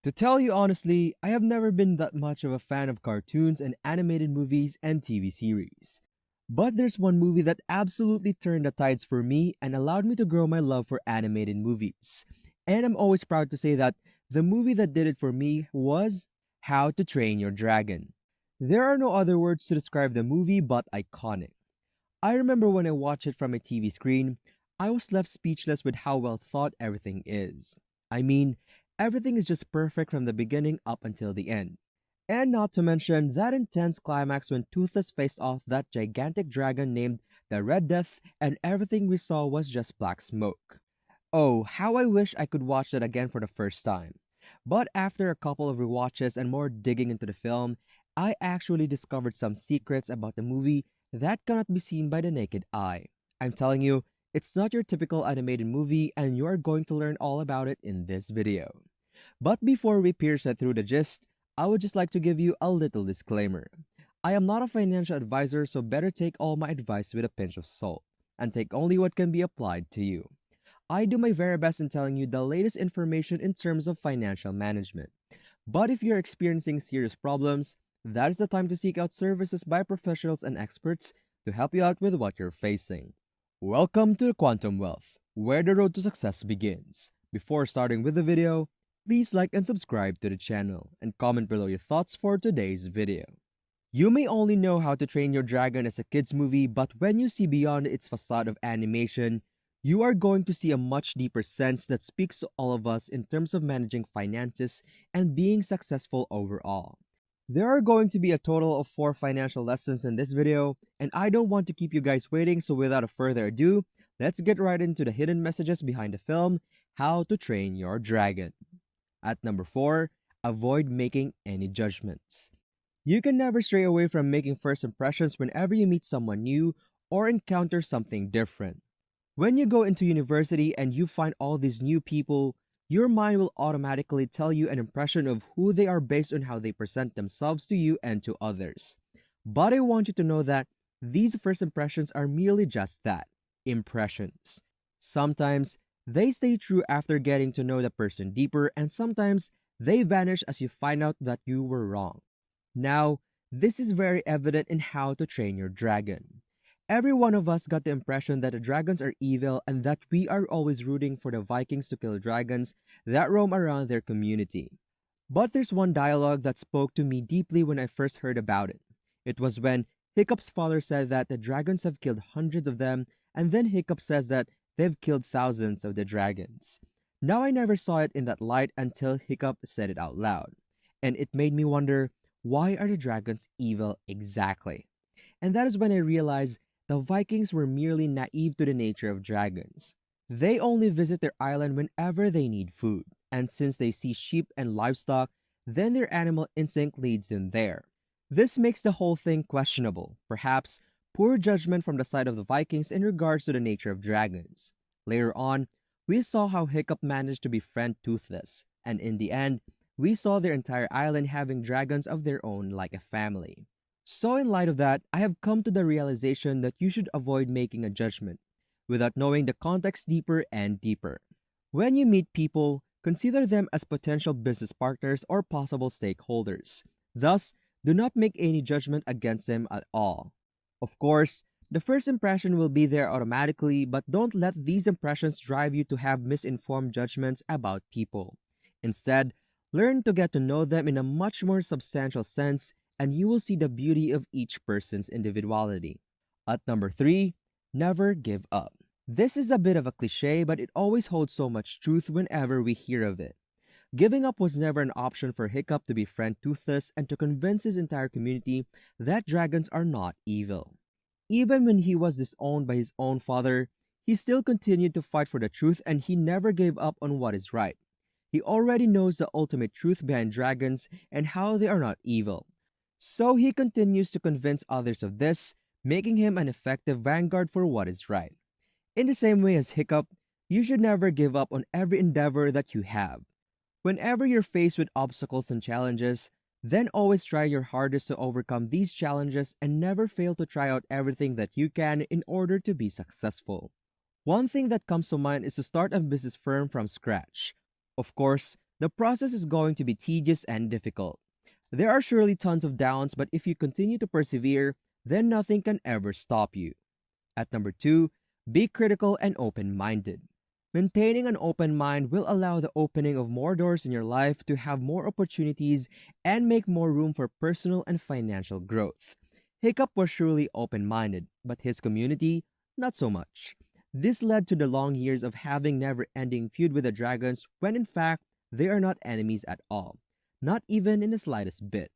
To tell you honestly, I have never been that much of a fan of cartoons and animated movies and TV series. But there's one movie that absolutely turned the tides for me and allowed me to grow my love for animated movies. And I'm always proud to say that the movie that did it for me was How to Train Your Dragon. There are no other words to describe the movie but iconic. I remember when I watched it from a TV screen, I was left speechless with how well thought everything is. I mean, everything is just perfect from the beginning up until the end. And not to mention that intense climax when Toothless faced off that gigantic dragon named the Red Death, and everything we saw was just black smoke. Oh, how I wish I could watch that again for the first time. But after a couple of rewatches and more digging into the film, I actually discovered some secrets about the movie that cannot be seen by the naked eye. I'm telling you, it's not your typical animated movie, and you're going to learn all about it in this video. But before we pierce through the gist, I would just like to give you a little disclaimer. I am not a financial advisor, so better take all my advice with a pinch of salt, and take only what can be applied to you. I do my very best in telling you the latest information in terms of financial management. But if you're experiencing serious problems, that is the time to seek out services by professionals and experts to help you out with what you're facing. Welcome to the Quantum Wealth, where the road to success begins. Before starting with the video, please like and subscribe to the channel and comment below your thoughts for today's video. You may only know How to Train Your Dragon as a kids movie, but when you see beyond its facade of animation, you are going to see a much deeper sense that speaks to all of us in terms of managing finances and being successful overall. There are going to be a total of 4 financial lessons in this video, and I don't want to keep you guys waiting, so without further ado, let's get right into the hidden messages behind the film, How to Train Your Dragon. At number 4, avoid making any judgments. You can never stray away from making first impressions whenever you meet someone new or encounter something different. When you go into university and you find all these new people, your mind will automatically tell you an impression of who they are based on how they present themselves to you and to others. But I want you to know that these first impressions are merely just that, impressions. Sometimes they stay true after getting to know the person deeper, and sometimes they vanish as you find out that you were wrong. Now, this is very evident in How to Train Your Dragon. Every one of us got the impression that the dragons are evil and that we are always rooting for the Vikings to kill dragons that roam around their community. But there's one dialogue that spoke to me deeply when I first heard about it. It was when Hiccup's father said that the dragons have killed hundreds of them, and then Hiccup says that they've killed thousands of the dragons. Now I never saw it in that light until Hiccup said it out loud, and it made me wonder, why are the dragons evil exactly? And that is when I realized the Vikings were merely naive to the nature of dragons. They only visit their island whenever they need food, and since they see sheep and livestock, then their animal instinct leads them there. This makes the whole thing questionable, perhaps poor judgment from the side of the Vikings in regards to the nature of dragons. Later on, we saw how Hiccup managed to befriend Toothless, and in the end, we saw their entire island having dragons of their own like a family. So in light of that, I have come to the realization that you should avoid making a judgment without knowing the context deeper and deeper. When you meet people, consider them as potential business partners or possible stakeholders. Thus, do not make any judgment against them at all. Of course, the first impression will be there automatically, but don't let these impressions drive you to have misinformed judgments about people. Instead, learn to get to know them in a much more substantial sense, and you will see the beauty of each person's individuality. At number 3, never give up. This is a bit of a cliche, but it always holds so much truth whenever we hear of it. Giving up was never an option for Hiccup to befriend Toothless and to convince his entire community that dragons are not evil. Even when he was disowned by his own father, he still continued to fight for the truth, and he never gave up on what is right. He already knows the ultimate truth behind dragons and how they are not evil. So he continues to convince others of this, making him an effective vanguard for what is right. In the same way as Hiccup, you should never give up on every endeavor that you have. Whenever you're faced with obstacles and challenges, then always try your hardest to overcome these challenges and never fail to try out everything that you can in order to be successful. One thing that comes to mind is to start a business firm from scratch. Of course, The process is going to be tedious and difficult. There are surely tons of downs, but if you continue to persevere, then nothing can ever stop you. At number 2, be critical and open minded. Maintaining an open mind will allow the opening of more doors in your life to have more opportunities and make more room for personal and financial growth. Hiccup was surely open minded, but his community, not so much. This led to the long years of having never ending feud with the dragons when in fact they are not enemies at all, not even in the slightest bit.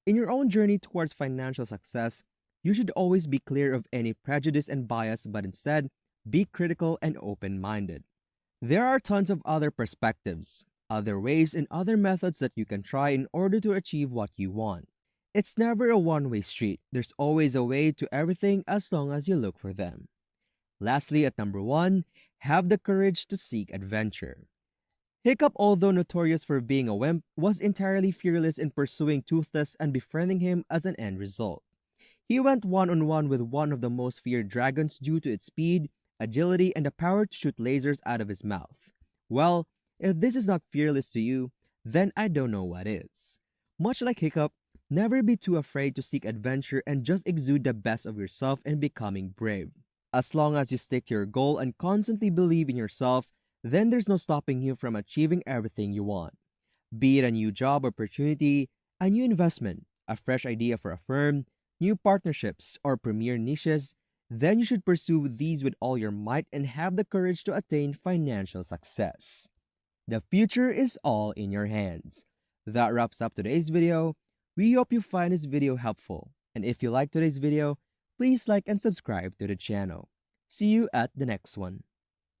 In your own journey towards financial success, you should always be clear of any prejudice and bias, but instead, be critical and open minded. There are tons of other perspectives, other ways, and other methods that you can try in order to achieve what you want. It's never a one way street, there's always a way to everything as long as you look for them. Lastly, at number 1, have the courage to seek adventure. Hiccup, although notorious for being a wimp, was entirely fearless in pursuing Toothless and befriending him as an end result. He went one-on-one with one of the most feared dragons due to its speed, agility, and the power to shoot lasers out of his mouth. Well, if this is not fearless to you, then I don't know what is. Much like Hiccup, never be too afraid to seek adventure and just exude the best of yourself in becoming brave. As long as you stick to your goal and constantly believe in yourself, then there's no stopping you from achieving everything you want. Be it a new job opportunity, a new investment, a fresh idea for a firm, new partnerships, or premier niches, then you should pursue these with all your might and have the courage to attain financial success. The future is all in your hands. That wraps up today's video. We hope you find this video helpful. And if you like today's video, please like and subscribe to the channel. See you at the next one.